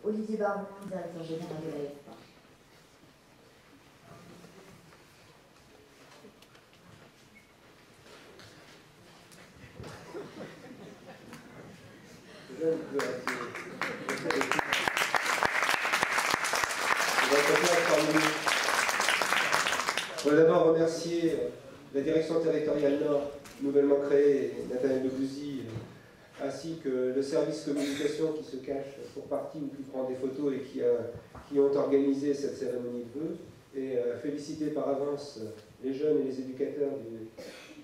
Olivier Baron, directeur général de l'AFPA. Je voudrais d'abord remercier la direction territoriale Nord, nouvellement créée, Nathalie Lebouzy, ainsi que le service communication qui se cache pour partie ou qui prend des photos et qui ont organisé cette cérémonie de vœux. Et féliciter par avance les jeunes et les éducateurs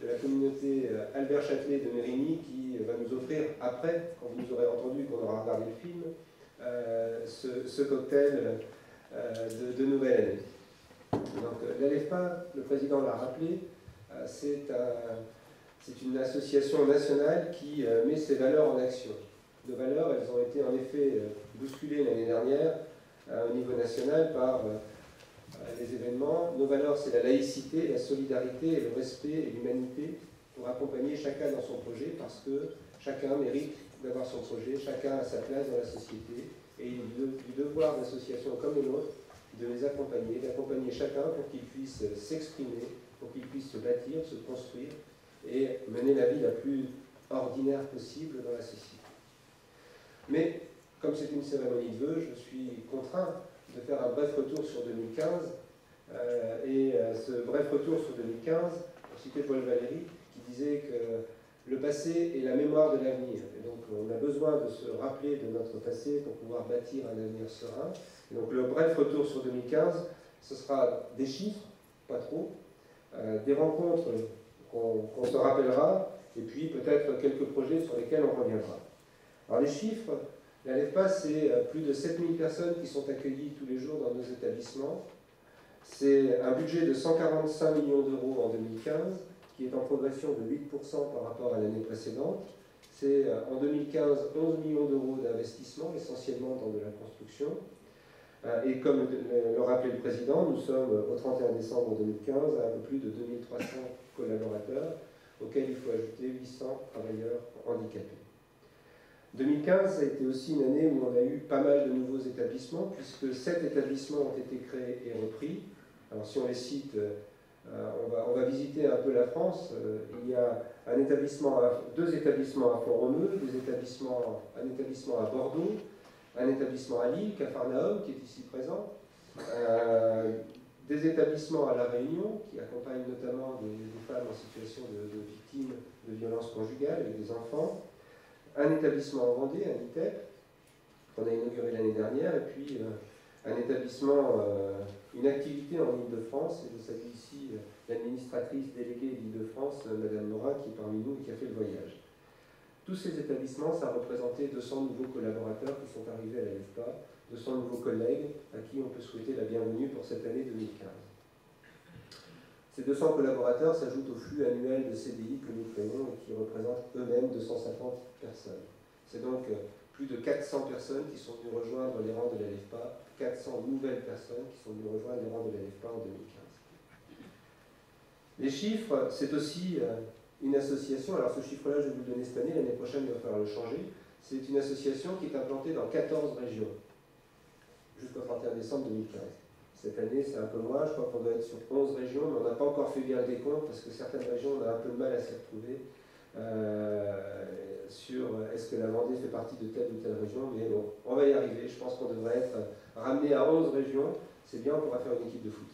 de la communauté Albert Châtelet de Mérigny qui va nous offrir, après, quand vous nous aurez entendu, qu'on aura regardé le film, ce cocktail de nouvelle année. Donc l'ALEFPA, le président l'a rappelé, c'est une association nationale qui met ses valeurs en action. Nos valeurs, elles ont été en effet bousculées l'année dernière au niveau national par les événements. Nos valeurs, c'est la laïcité, la solidarité, et le respect et l'humanité pour accompagner chacun dans son projet, parce que chacun mérite d'avoir son projet, chacun a sa place dans la société, et il est du devoir d'associations comme les nôtres de les accompagner, d'accompagner chacun pour qu'il puisse s'exprimer, pour qu'il puisse se bâtir, se construire et mener la vie la plus ordinaire possible dans la société. Mais, comme c'est une cérémonie de vœux, je suis contraint de faire un bref retour sur 2015. Ce bref retour sur 2015, pour citer Paul Valéry, qui disait que le passé est la mémoire de l'avenir. Et donc, on a besoin de se rappeler de notre passé pour pouvoir bâtir un avenir serein. Et donc, le bref retour sur 2015, ce sera des chiffres, pas trop, des rencontres qu'on se rappellera, et puis peut-être quelques projets sur lesquels on reviendra. Alors, les chiffres, la LEFPA, c'est plus de 7000 personnes qui sont accueillies tous les jours dans nos établissements. C'est un budget de 145 millions d'euros en 2015, qui est en progression de 8% par rapport à l'année précédente. C'est en 2015 11 millions d'euros d'investissement, essentiellement dans de la construction. Et comme le rappelait le président, nous sommes au 31 décembre 2015 à un peu plus de 2300 collaborateurs, auxquels il faut ajouter 800 travailleurs handicapés. 2015 a été aussi une année où on a eu pas mal de nouveaux établissements, puisque 7 établissements ont été créés et repris. Alors si on les cite, on va visiter un peu la France. Il y a deux établissements à Font-Romeu, un établissement à Bordeaux, un établissement à Lille, Capharnaüm, qui est ici présent, des établissements à La Réunion, qui accompagnent notamment des femmes en situation de victimes de violences conjugales avec des enfants, un établissement en Vendée, un ITEP, qu'on a inauguré l'année dernière, et puis un établissement, une activité en Île-de-France, et je salue ici l'administratrice déléguée d'Île-de-France, Madame Morin, qui est parmi nous et qui a fait le voyage. Tous ces établissements, ça représentait 200 nouveaux collaborateurs qui sont arrivés à la LEFPA, 200 nouveaux collègues à qui on peut souhaiter la bienvenue pour cette année 2015. Ces 200 collaborateurs s'ajoutent au flux annuel de CDI que nous créons et qui représentent eux-mêmes 250 personnes. C'est donc plus de 400 personnes qui sont venues rejoindre les rangs de la LEFPA, 400 nouvelles personnes qui sont venues rejoindre les rangs de la LEFPA en 2015. Les chiffres, c'est aussi une association, alors ce chiffre-là, je vais vous le donner cette année, l'année prochaine, il va falloir le changer. C'est une association qui est implantée dans 14 régions, jusqu'au 31 décembre 2015. Cette année, c'est un peu moins, je crois qu'on doit être sur 11 régions, mais on n'a pas encore fait bien le décompte, parce que certaines régions, on a un peu de mal à s'y retrouver, sur est-ce que la Vendée fait partie de telle ou telle région, mais bon, on va y arriver, je pense qu'on devrait être ramené à 11 régions, c'est bien, on pourra faire une équipe de foot.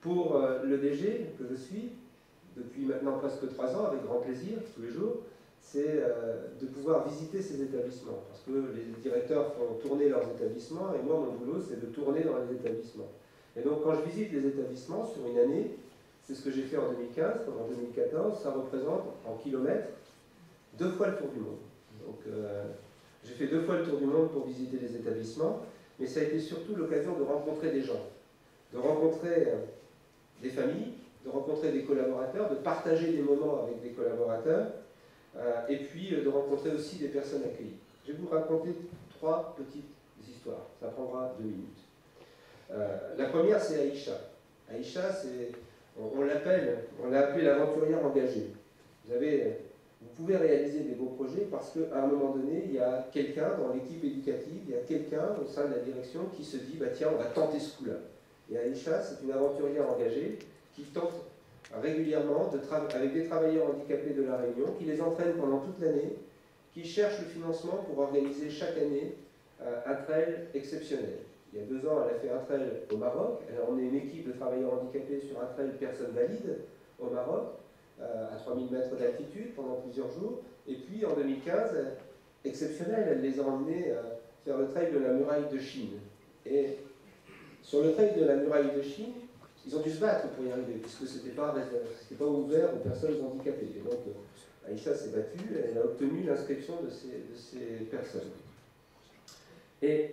Pour le DG, que je suis, depuis maintenant presque 3 ans, avec grand plaisir, tous les jours, c'est de pouvoir visiter ces établissements. Parce que les directeurs font tourner leurs établissements, et moi, mon boulot, c'est de tourner dans les établissements. Et donc, quand je visite les établissements sur une année, c'est ce que j'ai fait en 2015, comme en 2014, ça représente, en kilomètres, 2 fois le tour du monde. Donc, j'ai fait 2 fois le tour du monde pour visiter les établissements, mais ça a été surtout l'occasion de rencontrer des gens, de rencontrer des familles, de rencontrer des collaborateurs, de partager des moments avec des collaborateurs, et puis de rencontrer aussi des personnes accueillies. Je vais vous raconter 3 petites histoires, ça prendra 2 minutes. La première, c'est Aïcha. Aïcha, on l'a appelée l'aventurière engagée. Vous avez Vous pouvez réaliser des beaux projets parce qu'à un moment donné, il y a quelqu'un dans l'équipe éducative, il y a quelqu'un au sein de la direction qui se dit bah, tiens, on va tenter ce coup-là. Et Aïcha, c'est une aventurière engagée qui tente régulièrement avec des travailleurs handicapés de La Réunion, qui les entraîne pendant toute l'année, qui cherche le financement pour organiser chaque année un trail exceptionnel. Il y a 2 ans, elle a fait un trail au Maroc, elle a emmené une équipe de travailleurs handicapés sur un trail personnes valides au Maroc, à 3000 mètres d'altitude pendant plusieurs jours. Et puis en 2015, exceptionnel, elle les a emmenés faire le trail de la muraille de Chine. Et sur le trail de la muraille de Chine, ils ont dû se battre pour y arriver, puisque ce n'était pas ouvert aux personnes handicapées. Et donc, Aïcha s'est battue, elle a obtenu l'inscription de ces personnes. Et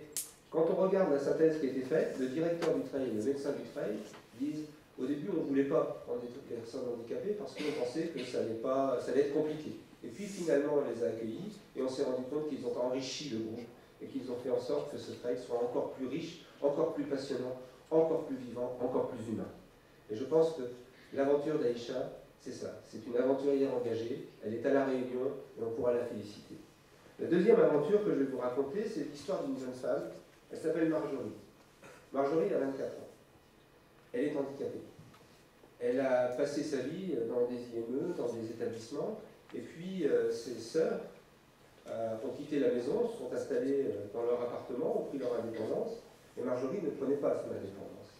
quand on regarde la synthèse qui a été faite, le directeur du trail et le médecin du trail disent au début, on ne voulait pas prendre des personnes handicapées parce qu'on pensait que ça allait être compliqué. Et puis finalement, on les a accueillis et on s'est rendu compte qu'ils ont enrichi le groupe et qu'ils ont fait en sorte que ce trail soit encore plus riche, encore plus passionnant, encore plus vivant, encore plus humain. Et je pense que l'aventure d'Aïcha, c'est ça. C'est une aventurière engagée, elle est à La Réunion et on pourra la féliciter. La deuxième aventure que je vais vous raconter, c'est l'histoire d'une jeune femme. Elle s'appelle Marjorie. Marjorie a 24 ans. Elle est handicapée. Elle a passé sa vie dans des IME, dans des établissements, et puis ses sœurs ont quitté la maison, se sont installées dans leur appartement, ont pris leur indépendance, et Marjorie ne prenait pas son indépendance.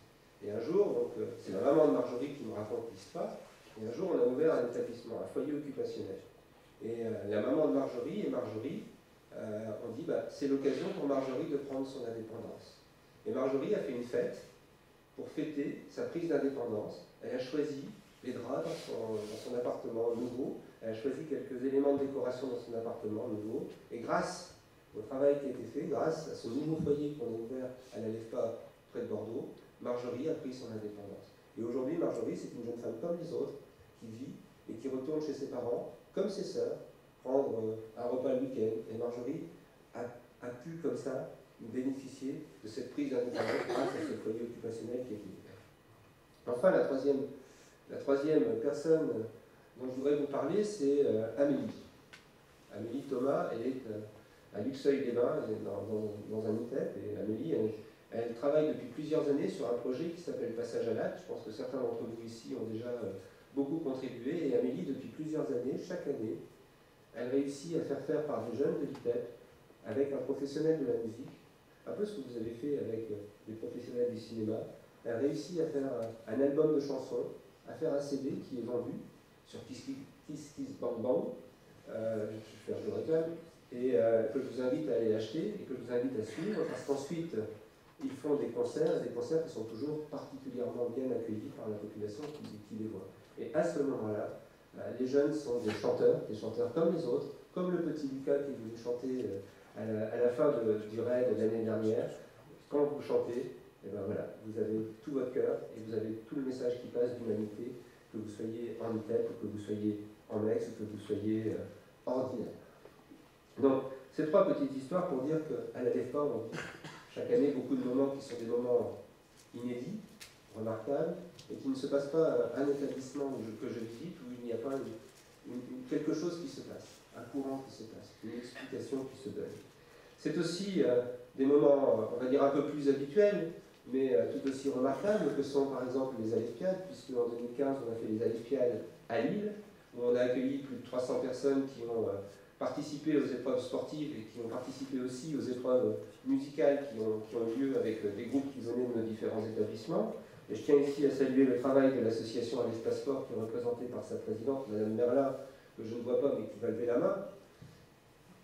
Et un jour, donc c'est la maman de Marjorie qui me raconte l'histoire, et un jour on a ouvert un établissement, un foyer occupationnel. Et la maman de Marjorie et Marjorie ont dit bah, c'est l'occasion pour Marjorie de prendre son indépendance. Et Marjorie a fait une fête pour fêter sa prise d'indépendance. Elle a choisi les draps dans son appartement nouveau, elle a choisi quelques éléments de décoration dans son appartement nouveau, et grâce au travail qui a été fait, grâce à ce nouveau foyer qu'on a ouvert à la LEFPA près de Bordeaux, Marjorie a pris son indépendance. Et aujourd'hui, Marjorie, c'est une jeune femme comme les autres, qui vit et qui retourne chez ses parents, comme ses sœurs, prendre un repas le week-end. Et Marjorie a pu, comme ça, bénéficier de cette prise d'indépendance grâce à ce foyer occupationnel qui a été ouvert. Enfin, la troisième personne dont je voudrais vous parler, c'est Amélie. Amélie Thomas, elle est à Luxeuil-les-Bains, dans un ITEP, et Amélie, elle travaille depuis plusieurs années sur un projet qui s'appelle Passage à l'acte. Je pense que certains d'entre vous ici ont déjà beaucoup contribué, et Amélie, depuis plusieurs années, chaque année, elle réussit à faire faire par des jeunes de l'ITEP, avec un professionnel de la musique, un peu ce que vous avez fait avec des professionnels du cinéma. Elle réussit à faire un album de chansons, à faire un CD qui est vendu sur Kiss Kiss Bang Bang, je vais faire de réclame, et que je vous invite à aller acheter et que je vous invite à suivre, parce qu'ensuite ils font des concerts qui sont toujours particulièrement bien accueillis par la population qui les voit. Et à ce moment-là, les jeunes sont des chanteurs comme les autres, comme le petit Lucas qui est venu chanter à la fin du raid de l'année dernière. Quand vous chantez, et ben voilà, vous avez tout votre cœur et vous avez tout le message qui passe d'humanité, que vous soyez en ITEP, que vous soyez en ex, que vous soyez ordinaire. Donc, ces 3 petites histoires pour dire qu'à la LEFPA, on vit chaque année beaucoup de moments qui sont des moments inédits, remarquables, et qui ne se passent pas à un établissement que je visite où il n'y a pas quelque chose qui se passe, un courant qui se passe, une explication qui se donne. C'est aussi des moments, on va dire, un peu plus habituels, mais tout aussi remarquables, que sont par exemple les Alefpiades, puisque en 2015, on a fait les Alefpiades à Lille, où on a accueilli plus de 300 personnes qui ont participé aux épreuves sportives et qui ont participé aussi aux épreuves musicales qui ont lieu avec des groupes qui venaient de nos différents établissements. Et je tiens ici à saluer le travail de l'association à l'espace sport qui est représentée par sa présidente, Madame Merlin, que je ne vois pas mais qui va lever la main.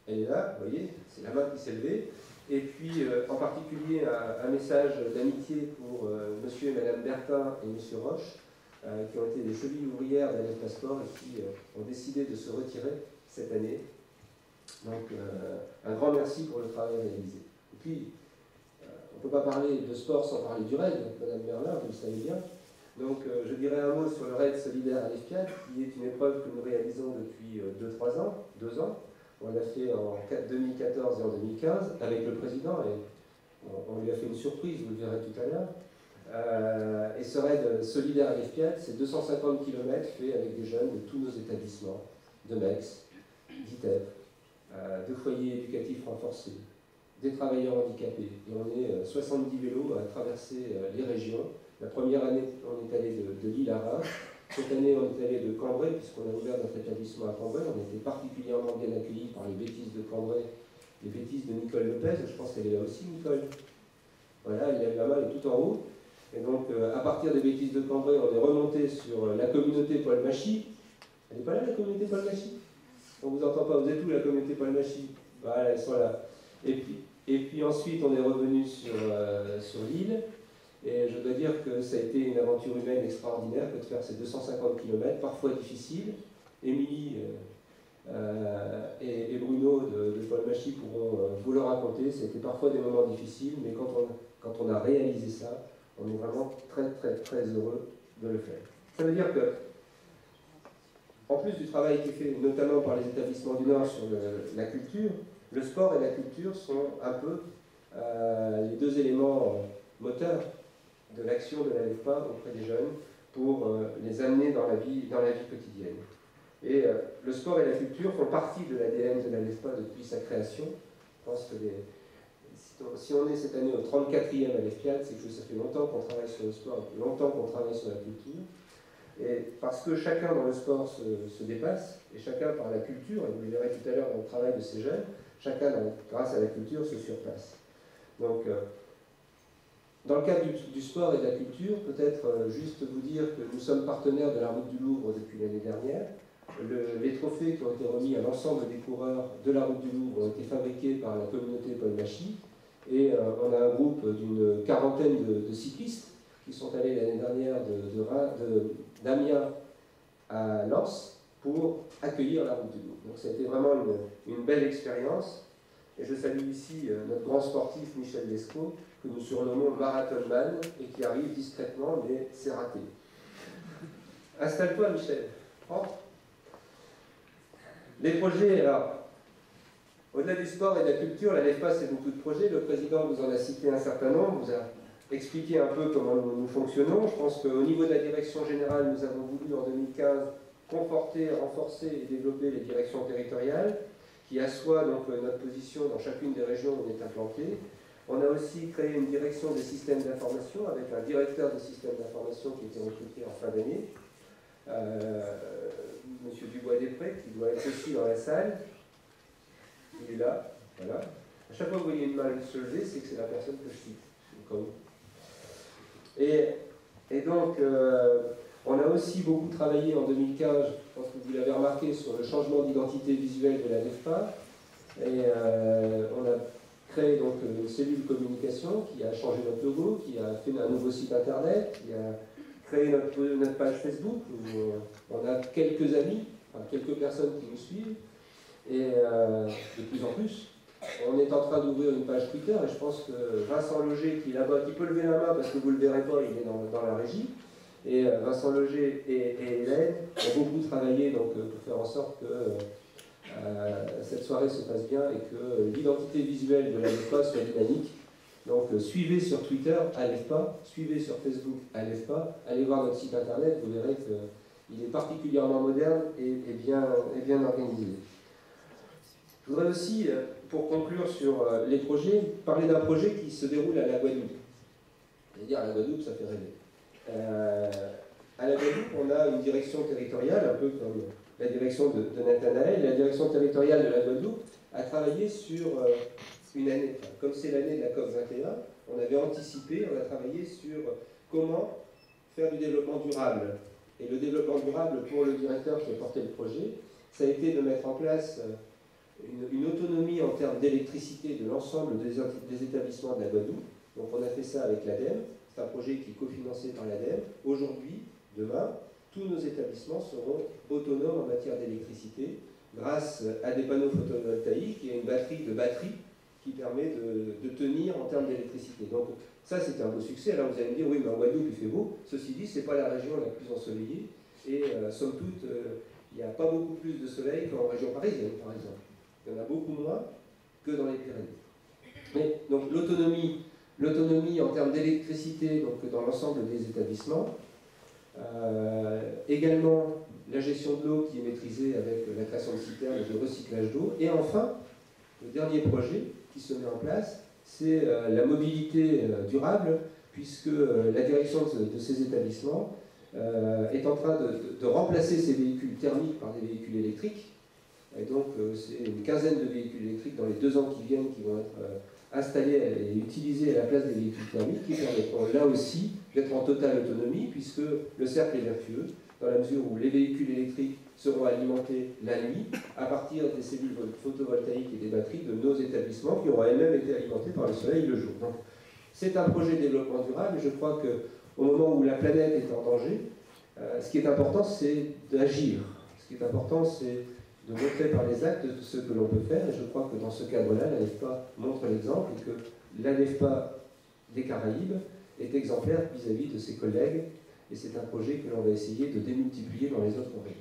Elle est là, vous voyez, c'est la main qui s'est levée. Et puis, en particulier, un message d'amitié pour Monsieur et Madame Bertin et Monsieur Roche, qui ont été des chevilles ouvrières de l'espace sport et qui ont décidé de se retirer cette année. Donc, un grand merci pour le travail réalisé. Et puis, on ne peut pas parler de sport sans parler du RAID, Madame Merlin, vous le savez bien. Donc, je dirais un mot sur le RAID solidaire à l'Alefpiade, qui est une épreuve que nous réalisons depuis 2 ans. On l'a fait en 2014 et en 2015 avec le président, et on lui a fait une surprise, vous le verrez tout à l'heure. Et ce RAID solidaire à l'Alefpiade, c'est 250 km fait avec des jeunes de tous nos établissements, de Mex, d'ITEF, de foyers éducatifs renforcés, des travailleurs handicapés. Et on est 70 vélos à traverser les régions. La première année, on est allé de Lille à Reims. Cette année, on est allé de Cambrai, puisqu'on a ouvert notre établissement à Cambrai. On a été particulièrement bien accueillis par les bêtises de Cambrai, les bêtises de Nicole Lopez. Je pense qu'elle est là aussi, Nicole. Voilà, il a la main, elle est tout en haut. Et donc, à partir des bêtises de Cambrai, on est remonté sur la communauté Paul Machy. Elle n'est pas là, la communauté Paul Machy? On ne vous entend pas, vous êtes où, la communauté Paul Machy? Voilà, ils sont là. Et puis ensuite, on est revenu sur l'île. Et je dois dire que ça a été une aventure humaine extraordinaire que de faire ces 250 km, parfois difficiles. Émilie et Bruno de Paul Machy pourront vous le raconter. C'était parfois des moments difficiles, mais quand on a réalisé ça, on est vraiment très très très heureux de le faire. Ça veut dire que, en plus du travail qui est fait notamment par les établissements du Nord sur la culture, le sport et la culture sont un peu les deux éléments moteurs de l'action de la LEFPA auprès des jeunes pour les amener dans la vie quotidienne. Et le sport et la culture font partie de l'ADN de la LEFPA depuis sa création. Je pense que si on est cette année au 34e à l'EFPIAD, c'est que ça fait longtemps qu'on travaille sur le sport, longtemps qu'on travaille sur la culture. Et parce que chacun dans le sport se dépasse, et chacun par la culture, et vous le verrez tout à l'heure dans le travail de ces jeunes, chacun grâce à la culture se surpasse. Donc, dans le cadre du sport et de la culture, peut-être juste vous dire que nous sommes partenaires de la Route du Louvre depuis l'année dernière. Les trophées qui ont été remis à l'ensemble des coureurs de la Route du Louvre ont été fabriqués par la communauté Paul Machy. Et on a un groupe d'une quarantaine de cyclistes qui sont allés l'année dernière d'Amiens à Lens pour accueillir la Route du Louvre. Donc ça a été vraiment une belle expérience. Et je salue ici notre grand sportif Michel Lescaut, que nous surnommons Marathon Man, et qui arrive discrètement, mais c'est raté. Installe-toi, Michel. Rentre. Les projets, alors, au-delà du sport et de la culture, la LEFPA, c'est beaucoup de projets. Le président vous en a cité un certain nombre, vous a expliqué un peu comment nous fonctionnons. Je pense qu'au niveau de la direction générale, nous avons voulu en 2015 conforter, renforcer et développer les directions territoriales, qui assoient donc notre position dans chacune des régions où on est implanté. On a aussi créé une direction des systèmes d'information avec un directeur des systèmes d'information qui a été recruté en fin d'année, Monsieur Dubois-Després, qui doit être aussi dans la salle. Il est là, voilà. À chaque fois que vous voyez une main se lever, c'est que c'est la personne que je cite. Et donc, on a aussi beaucoup travaillé en 2015, je pense que vous l'avez remarqué, sur le changement d'identité visuelle de la LEFPA. Et on a créé donc une cellule communication qui a changé notre logo, qui a fait un nouveau site internet, qui a créé notre page Facebook, où on a quelques amis, enfin, quelques personnes qui nous suivent, et de plus en plus. On est en train d'ouvrir une page Twitter, et je pense que Vincent Loger, qui est là-bas, qui peut lever la main parce que vous ne le verrez pas, il est dans la régie, et Vincent Loger et Hélène ont beaucoup travaillé donc, pour faire en sorte que cette soirée se passe bien et que l'identité visuelle de la LEFPA soit dynamique. Donc suivez sur Twitter à LEFPA, suivez sur Facebook à LEFPA, allez voir notre site internet, vous verrez qu'il est particulièrement moderne et bien organisé. Je voudrais aussi, pour conclure sur les projets, parler d'un projet qui se déroule à la Guadeloupe. C'est-à-dire à la Guadeloupe, ça fait rêver. À la Guadeloupe, on a une direction territoriale, un peu comme la direction de Nathanaël. La direction territoriale de la Guadeloupe a travaillé sur une année, enfin, comme c'est l'année de la COP21, on avait anticipé, on a travaillé sur comment faire du développement durable. Et le développement durable, pour le directeur qui a porté le projet, ça a été de mettre en place une autonomie en termes d'électricité de l'ensemble des établissements de la Guadeloupe. Donc on a fait ça avec l'ADEME, c'est un projet qui est cofinancé par l'ADEME. Aujourd'hui, demain, tous nos établissements seront autonomes en matière d'électricité grâce à des panneaux photovoltaïques et à une batterie qui permet de tenir en termes d'électricité. Donc ça c'est un beau succès. Alors vous allez me dire, oui mais en Guadeloupe il fait beau. Ceci dit, ce n'est pas la région la plus ensoleillée et somme toute, il n'y a pas beaucoup plus de soleil qu'en région parisienne par exemple. Il y en a beaucoup moins que dans les Pyrénées. Mais donc l'autonomie en termes d'électricité donc dans l'ensemble des établissements. Également la gestion de l'eau qui est maîtrisée avec la création de citernes et de recyclage d'eau. Et enfin, le dernier projet qui se met en place, c'est la mobilité durable, puisque la direction de ces établissements est en train de remplacer ces véhicules thermiques par des véhicules électriques. Et donc, c'est une quinzaine de véhicules électriques dans les 2 ans qui viennent qui vont être installés et utilisés à la place des véhicules thermiques, qui permettront là aussi d'être en totale autonomie, puisque le cercle est vertueux, dans la mesure où les véhicules électriques seront alimentés la nuit à partir des cellules photovoltaïques et des batteries de nos établissements qui auront elles-mêmes été alimentés par le soleil le jour. Donc, c'est un projet de développement durable et je crois qu'au moment où la planète est en danger, ce qui est important, c'est d'agir. Ce qui est important, c'est de montrer par les actes ce que l'on peut faire. Et je crois que dans ce cadre-là, l'ANEFPA montre l'exemple et que l'ANEFPA des Caraïbes est exemplaire vis-à-vis de ses collègues. Et c'est un projet que l'on va essayer de démultiplier dans les autres régions.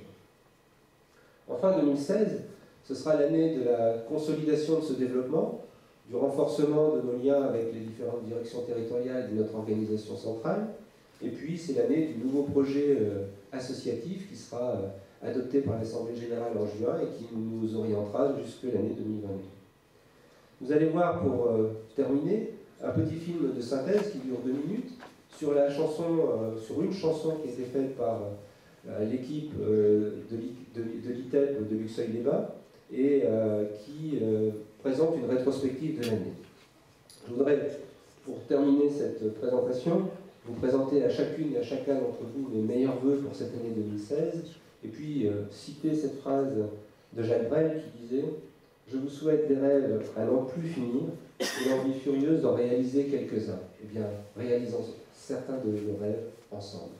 Enfin, 2016, ce sera l'année de la consolidation de ce développement, du renforcement de nos liens avec les différentes directions territoriales de notre organisation centrale. Et puis, c'est l'année du nouveau projet associatif qui sera adopté par l'Assemblée générale en juin et qui nous orientera jusque l'année 2022. Vous allez voir, pour terminer, un petit film de synthèse qui dure 2 minutes sur la chanson, sur une chanson qui a été faite par l'équipe de l'ITEP de Luxeuil-les-Bains et qui présente une rétrospective de l'année. Je voudrais, pour terminer cette présentation, vous présenter à chacune et à chacun d'entre vous mes meilleurs vœux pour cette année 2016 et puis citer cette phrase de Jacques Brel qui disait « Je vous souhaite des rêves à n'en plus finir et l'envie furieuse d'en réaliser quelques-uns. » Eh bien, réalisons certains de nos rêves ensemble.